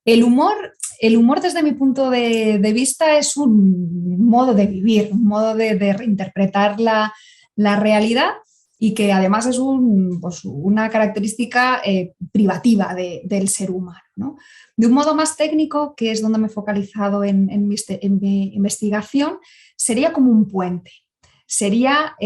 El humor desde mi punto de vista es un modo de vivir, un modo de reinterpretar la realidad y que además es pues una característica privativa del ser humano, ¿no? De un modo más técnico, que es donde me he focalizado en mi investigación, sería como un puente. Sería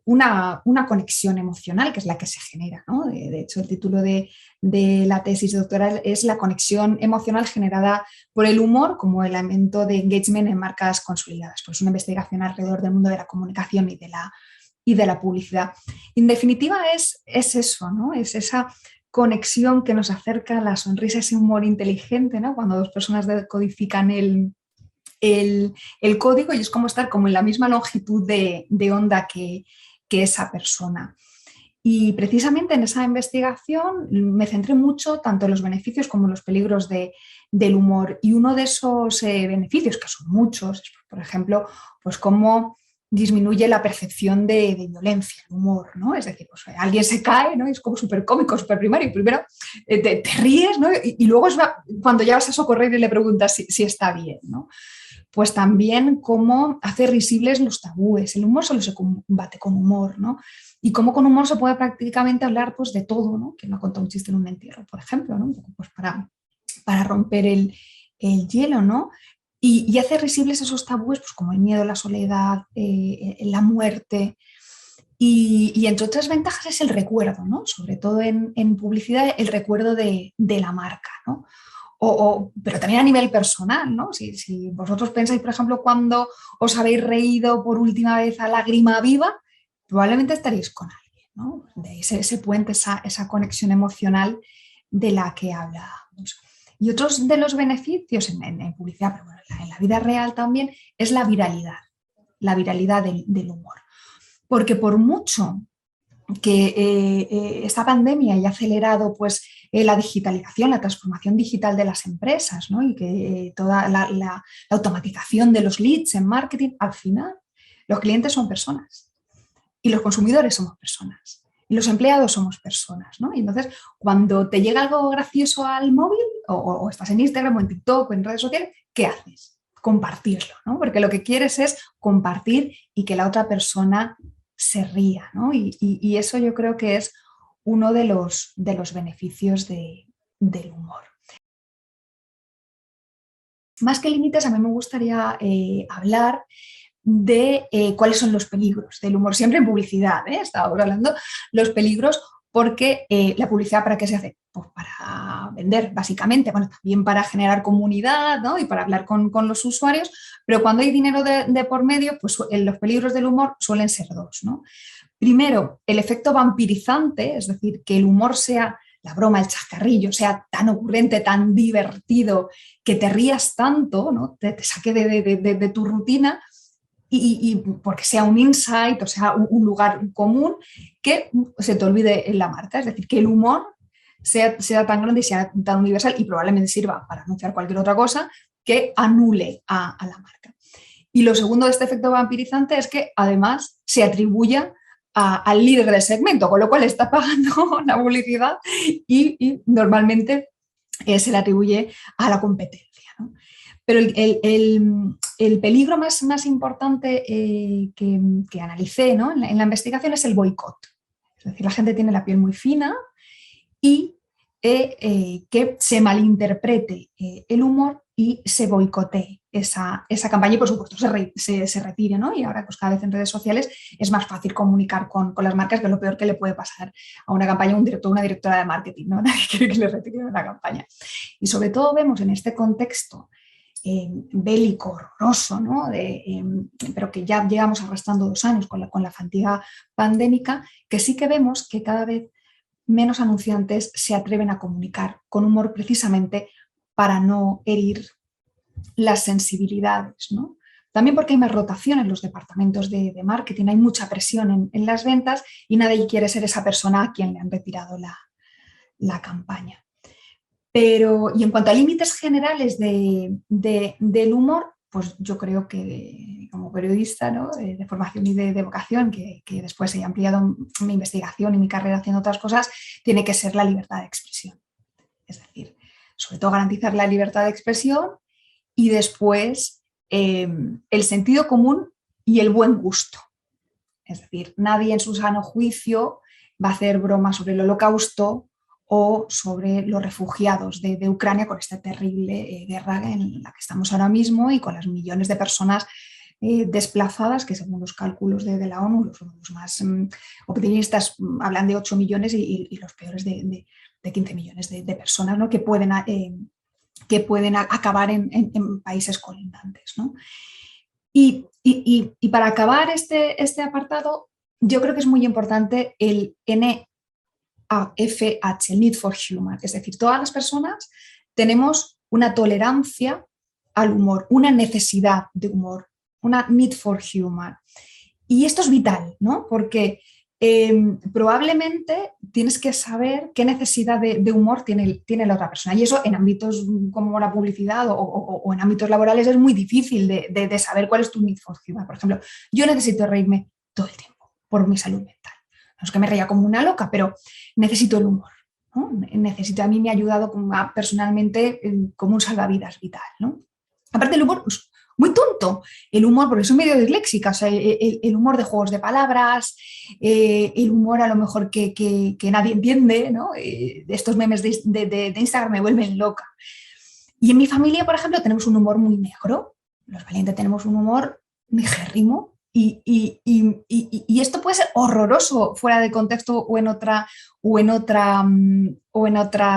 una conexión emocional, que es la que se genera, ¿no? De hecho, el título de la tesis doctoral es la conexión emocional generada por el humor como elemento de engagement en marcas consolidadas. Pues una investigación alrededor del mundo de la comunicación y de la publicidad. En definitiva, es eso, ¿no? Es esa conexión que nos acerca a la sonrisa, ese humor inteligente, ¿no? Cuando dos personas decodifican el código, y es como estar como en la misma longitud de onda que esa persona. Y precisamente en esa investigación me centré mucho tanto en los beneficios como en los peligros del humor. Y uno de esos beneficios, que son muchos, es, por ejemplo, pues cómo disminuye la percepción de violencia, el humor, ¿no? Es decir, pues alguien se cae, ¿no? Y es como súper cómico, súper primario. Primero te ríes, ¿no? Y luego cuando ya vas a socorrer y le preguntas si está bien, ¿no? Pues también cómo hace risibles los tabúes. El humor solo se combate con humor, ¿no? Y cómo con humor se puede prácticamente hablar pues, de todo, ¿no? Que no ha contado un chiste en un entierro, por ejemplo, ¿no? Un poco pues, para romper el hielo, ¿no? Y hace risibles esos tabúes, pues como el miedo, la soledad, la muerte. Y entre otras ventajas es el recuerdo, ¿no? Sobre todo en publicidad, el recuerdo de la marca, ¿no? Pero también a nivel personal, ¿no? Si vosotros pensáis, por ejemplo, cuando os habéis reído por última vez a lágrima viva, probablemente estaréis con alguien, ¿no? De ese puente, esa conexión emocional de la que hablábamos. Y otros de los beneficios en publicidad, pero bueno, en la vida real también, es la viralidad del humor. Porque por mucho que esta pandemia haya acelerado pues, la digitalización, la transformación digital de las empresas, ¿no? Y que toda la automatización de los leads en marketing, al final los clientes son personas y los consumidores somos personas y los empleados somos personas, ¿no? Y entonces, cuando te llega algo gracioso al móvil o estás en Instagram o en TikTok o en redes sociales, ¿qué haces? Compartirlo, ¿no? Porque lo que quieres es compartir y que la otra persona se ría, ¿no? Y eso yo creo que es uno de los beneficios del humor. Más que límites, a mí me gustaría hablar de cuáles son los peligros del humor, siempre en publicidad, estábamos hablando, los peligros, porque la publicidad, ¿para qué se hace? Pues para vender, básicamente, bueno, también para generar comunidad, ¿no? Y para hablar con los usuarios, pero cuando hay dinero de por medio, pues los peligros del humor suelen ser dos, ¿no? Primero, el efecto vampirizante, es decir, que el humor sea la broma, el chascarrillo, sea tan ocurrente, tan divertido, que te rías tanto, ¿no? Te saque de tu rutina y porque sea un insight, o sea, un lugar común, que se te olvide en la marca. Es decir, que el humor sea tan grande y sea tan universal y probablemente sirva para anunciar cualquier otra cosa que anule a la marca. Y lo segundo de este efecto vampirizante es que además se atribuya al líder del segmento, con lo cual está pagando la publicidad y normalmente se le atribuye a la competencia, ¿no? Pero el peligro más importante que analicé, ¿no? en la investigación es el boicot. Es decir, la gente tiene la piel muy fina y que se malinterprete el humor y se boicotee esa campaña y por supuesto se retire, ¿no? Y ahora pues cada vez en redes sociales es más fácil comunicar con las marcas, que es lo peor que le puede pasar a una campaña, un director, una directora de marketing, ¿no? Nadie quiere que le retiren una campaña. Y sobre todo vemos en este contexto bélico, horroroso, ¿no? Pero que ya llevamos arrastrando 2 años con la fatiga pandémica, que sí que vemos que cada vez menos anunciantes se atreven a comunicar con humor precisamente para no herir las sensibilidades, ¿no? También porque hay más rotación en los departamentos de marketing, hay mucha presión en las ventas y nadie quiere ser esa persona a quien le han retirado la campaña. Pero, y en cuanto a límites generales del humor, pues yo creo que como periodista, ¿no? de formación y de vocación, que después he ampliado mi investigación y mi carrera haciendo otras cosas, tiene que ser la libertad de expresión. Es decir, sobre todo garantizar la libertad de expresión y después el sentido común y el buen gusto. Es decir, nadie en su sano juicio va a hacer bromas sobre el Holocausto o sobre los refugiados de Ucrania con esta terrible guerra en la que estamos ahora mismo y con las millones de personas desplazadas, que según los cálculos de la ONU, los más optimistas hablan de 8 millones y los peores de 15 millones de personas, ¿no? que pueden acabar en países colindantes, ¿no? Y para acabar este apartado, yo creo que es muy importante el NAFH, el Need for Humor. Es decir, todas las personas tenemos una tolerancia al humor, una necesidad de humor, una Need for Humor. Y esto es vital, ¿no? Porque probablemente tienes que saber qué necesidad de humor tiene la otra persona. Y eso en ámbitos como la publicidad o en ámbitos laborales es muy difícil de saber cuál es tu need for humor. Por ejemplo, yo necesito reírme todo el tiempo por mi salud mental. No es que me reía como una loca, pero necesito el humor, ¿no? A mí me ha ayudado personalmente como un salvavidas vital, ¿no? Aparte el humor, pues, muy tonto, el humor, porque soy medio disléxica, o sea, el humor de juegos de palabras, el humor a lo mejor que nadie entiende, ¿no? Estos memes de Instagram me vuelven loca. Y en mi familia, por ejemplo, tenemos un humor muy negro, los valientes tenemos un humor negérrimo y esto puede ser horroroso fuera de contexto o en otra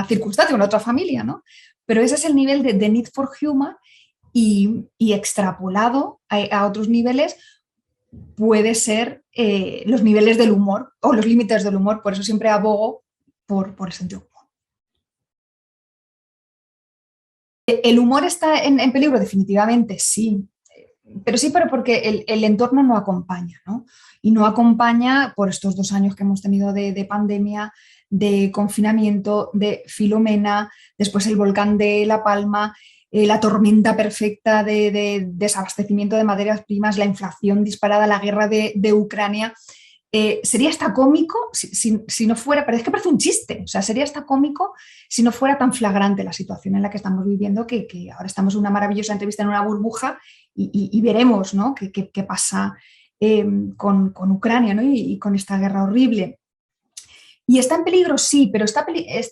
circunstancia, o en otra familia, ¿no? Pero ese es el nivel de need for humor y extrapolado a otros niveles puede ser los niveles del humor o los límites del humor. Por eso siempre abogo por el sentido común. ¿El humor está en peligro? Definitivamente sí. Pero porque el entorno no acompaña, ¿no? Y no acompaña por estos 2 años que hemos tenido de pandemia, de confinamiento, de Filomena, después el volcán de La Palma, la tormenta perfecta de desabastecimiento de materias primas, la inflación disparada, la guerra de Ucrania. Sería hasta cómico si no fuera, pero es que parece un chiste, o sea, sería hasta cómico si no fuera tan flagrante la situación en la que estamos viviendo, que ahora estamos en una maravillosa entrevista en una burbuja y veremos, ¿no? qué pasa con Ucrania, ¿no? y con esta guerra horrible. Y está en peligro, sí, pero está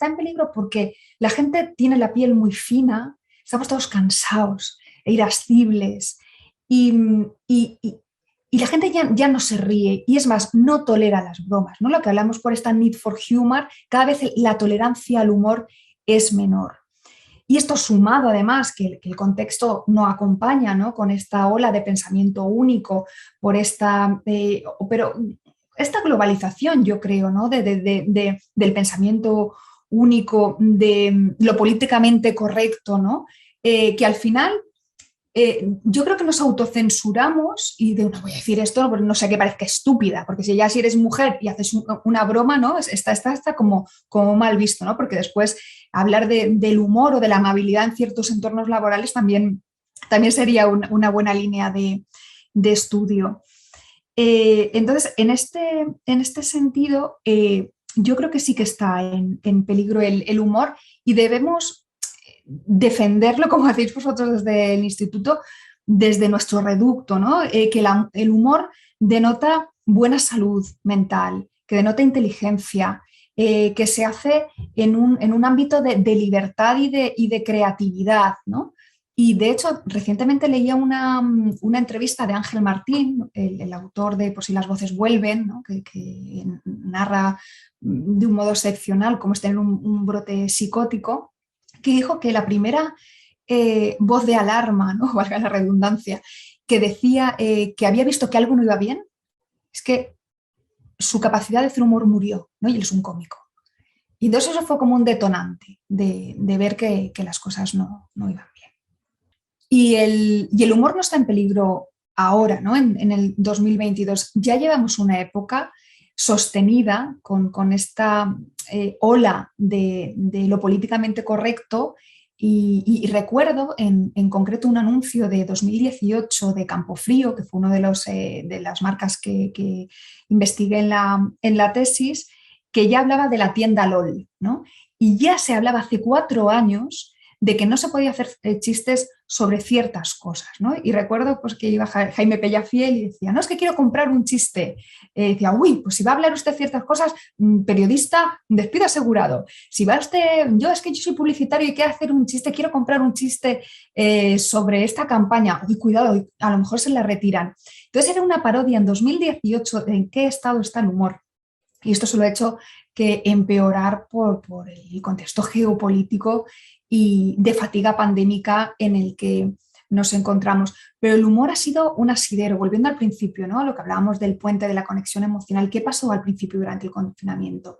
en peligro porque la gente tiene la piel muy fina, estamos todos cansados e irascibles y, y, y, y la gente ya no se ríe y es más, no tolera las bromas, ¿no? Lo que hablamos por esta need for humor, cada vez la tolerancia al humor es menor. Y esto sumado además que el contexto no acompaña, ¿no? Con esta ola de pensamiento único, por pero esta globalización, yo creo, ¿no? Del pensamiento único, de lo políticamente correcto, ¿no? Que al final yo creo que nos autocensuramos y no voy a decir esto, no sé, que parezca estúpida, porque si eres mujer y haces una broma, ¿no? Está como mal visto, ¿no? Porque después hablar del humor o de la amabilidad en ciertos entornos laborales también sería una buena línea de estudio. Entonces, en este sentido, yo creo que sí que está en peligro el humor y debemos defenderlo, como hacéis vosotros desde el instituto, desde nuestro reducto, ¿no? Que el humor denota buena salud mental, que denota inteligencia, que se hace en un ámbito de libertad y de creatividad, ¿no? Y de hecho, recientemente leía una entrevista de Ángel Martín, el autor de Por si las voces vuelven, ¿no? que narra de un modo excepcional cómo es tener un brote psicótico, que dijo que la primera voz de alarma, ¿no? Valga la redundancia, que decía que había visto que algo no iba bien, es que su capacidad de hacer humor murió, ¿no? Y él es un cómico. Y entonces eso fue como un detonante de ver que las cosas no iban bien. Y el humor no está en peligro ahora, ¿no? En el 2022. Ya llevamos una época sostenida con esta ola de lo políticamente correcto y recuerdo en concreto un anuncio de 2018 de Campofrío, que fue uno de las marcas que investigué en la tesis, que ya hablaba de la tienda LOL, ¿no? Y ya se hablaba hace 4 años de que no se podía hacer chistes sobre ciertas cosas, ¿no? Y recuerdo pues, que iba Jaime Pellafiel y decía, no, es que quiero comprar un chiste. Decía, uy, pues si va a hablar usted ciertas cosas, periodista, despido asegurado. Si va usted, es que yo soy publicitario y quiero hacer un chiste, quiero comprar un chiste sobre esta campaña, uy, cuidado, a lo mejor se la retiran. Entonces era una parodia en 2018 de en qué estado está el humor. Y esto solo ha hecho que empeorar por el contexto geopolítico y de fatiga pandémica en el que nos encontramos. Pero el humor ha sido un asidero, volviendo al principio, ¿no? Lo que hablábamos del puente de la conexión emocional. ¿Qué pasó al principio durante el confinamiento?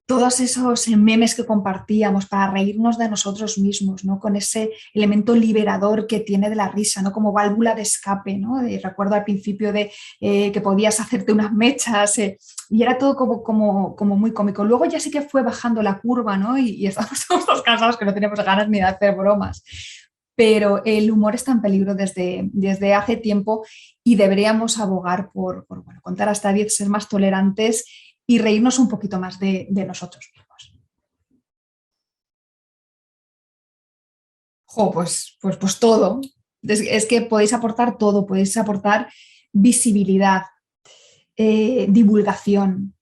Todos esos memes que compartíamos para reírnos de nosotros mismos, ¿no? Con ese elemento liberador que tiene de la risa, ¿no? Como válvula de escape, ¿no? Recuerdo al principio de que podías hacerte unas mechas y era todo como muy cómico. Luego ya sí que fue bajando la curva, ¿no? Y estamos todos cansados que no tenemos ganas ni de hacer bromas. Pero el humor está en peligro desde hace tiempo y deberíamos abogar por bueno, contar hasta 10, ser más tolerantes y reírnos un poquito más de nosotros mismos. Jo, pues todo. Es que podéis aportar todo, podéis aportar visibilidad, divulgación,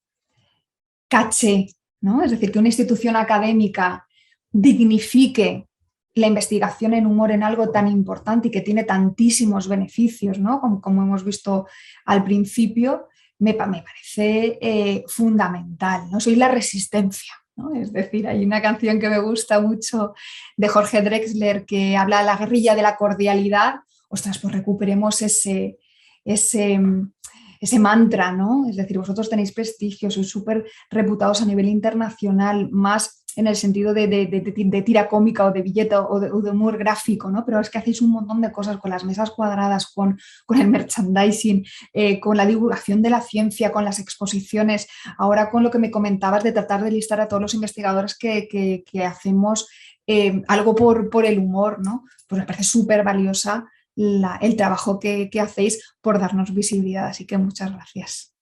caché, ¿no? Es decir, que una institución académica dignifique la investigación en humor en algo tan importante y que tiene tantísimos beneficios, ¿no? Como hemos visto al principio, me parece fundamental, ¿no? Soy la resistencia, ¿no? Es decir, hay una canción que me gusta mucho de Jorge Drexler que habla de la guerrilla de la cordialidad. Ostras, pues recuperemos ese, ese mantra, ¿no? Es decir, vosotros tenéis prestigio, sois súper reputados a nivel internacional, más en el sentido de tira cómica o de billete o de humor gráfico, ¿no? Pero es que hacéis un montón de cosas con las mesas cuadradas, con el merchandising, con la divulgación de la ciencia, con las exposiciones, ahora con lo que me comentabas de tratar de listar a todos los investigadores que hacemos algo por el humor, ¿no? Pues me parece súper valiosa el trabajo que hacéis por darnos visibilidad, así que muchas gracias.